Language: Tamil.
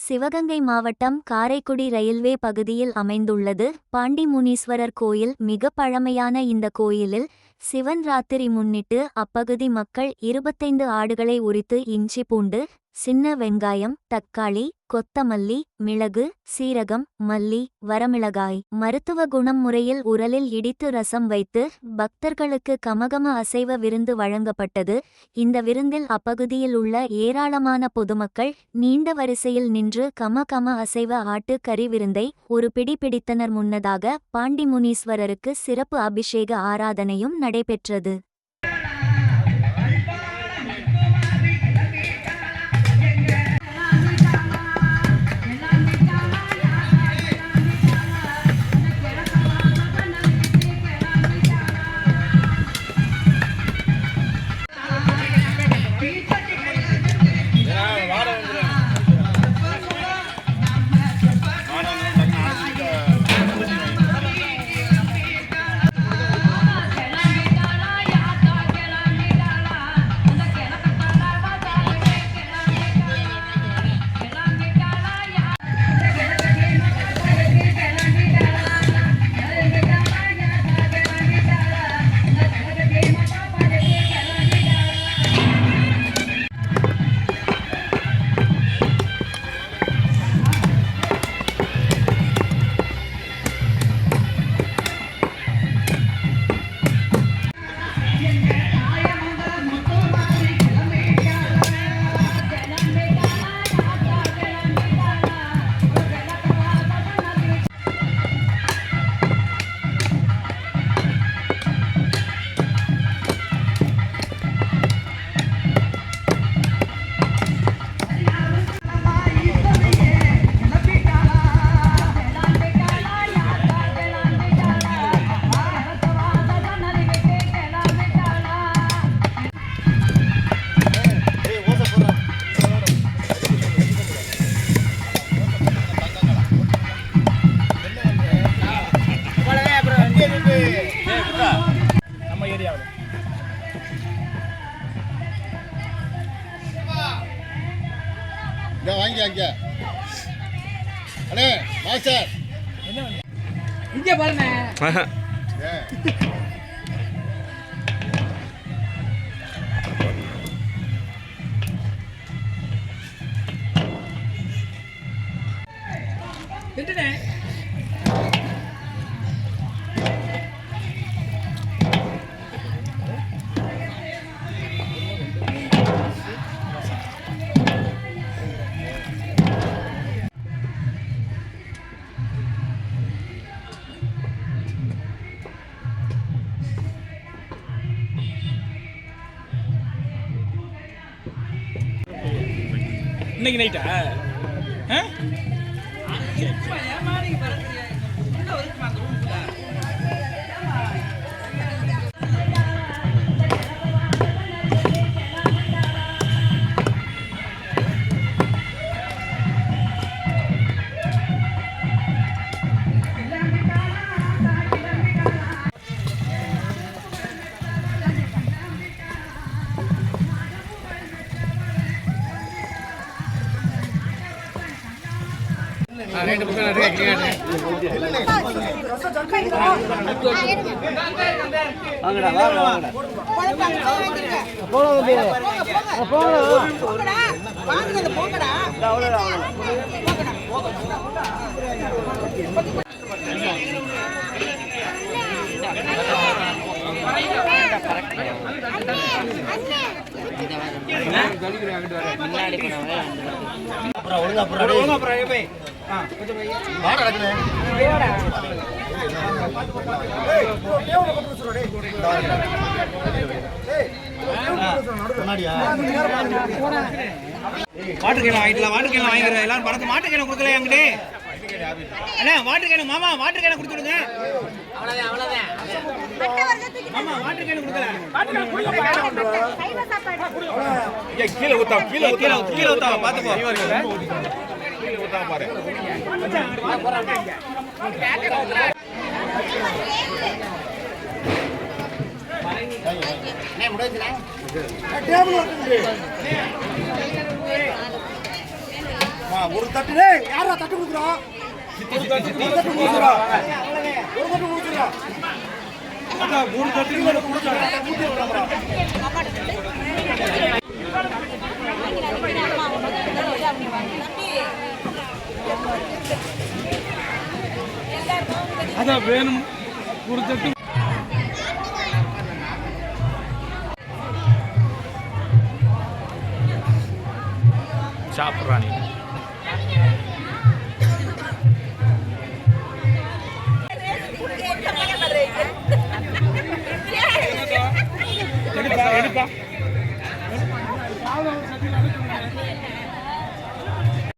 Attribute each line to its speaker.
Speaker 1: சிவகங்கை மாவட்டம் காரைக்குடி ரயில்வே பகுதியில் அமைந்துள்ளது பாண்டிமுனீஸ்வரர் கோயில். மிக பழமையான இந்த கோயிலில் சிவன் ராத்திரி முன்னிட்டு அப்பகுதி மக்கள் 25 ஆடுகளை உரித்து இஞ்சி பூண்டு சின்ன வெங்காயம் தக்காளி கொத்தமல்லி மிளகு சீரகம் மல்லி வரமிளகாய் மருத்துவ குணம் முறையில் உரலில் இடித்து ரசம் வைத்து பக்தர்களுக்கு கமகம அசைவ விருந்து வழங்கப்பட்டது. இந்த விருந்தில் அப்பகுதியில் உள்ள ஏராளமான பொதுமக்கள் நீண்ட வரிசையில் நின்று கம அசைவ ஆட்டு கறி விருந்தை ஒரு பிடி பிடித்தனர். முன்னதாக பாண்டிமுனீஸ்வரருக்கு சிறப்பு அபிஷேக ஆராதனையும் நடைபெற்றது.
Speaker 2: வாங்கி அண்ணே மாஸ்டர்
Speaker 3: இங்கே பாருங்க. திட்டுனே இன்னைக்கு நைட்டா ரெண்டு பக்கம் வாட்டர் கேன் வாங்கிக்கலாம். வாட்டர் கேன் வாங்கிக்கிறேன். எல்லாரும் பணத்தை வாட்டர் கேன் கொடுக்கல என்கிட்ட. அண்ணா வாட்டர் கேன் மாமா வாட்டர் கேன் கொடுத்துடுங்க. மாமா வாட்டர் கேன் கொடுக்கல. கீழே ஊத்தா கீழே ஊத்தா பாத்துக்கோ. கீழே ஊத்தா பாரு. முடிஞ்சுனா 1
Speaker 4: ஒரு தட்டு யாரா தட்டு கொடுக்குறோம் ஒரு தட்டு கொடுக்குறோம் ஒரு தட்டு அதான் வேணும் ஒரு தட்டு
Speaker 5: சாப்பிட்றானே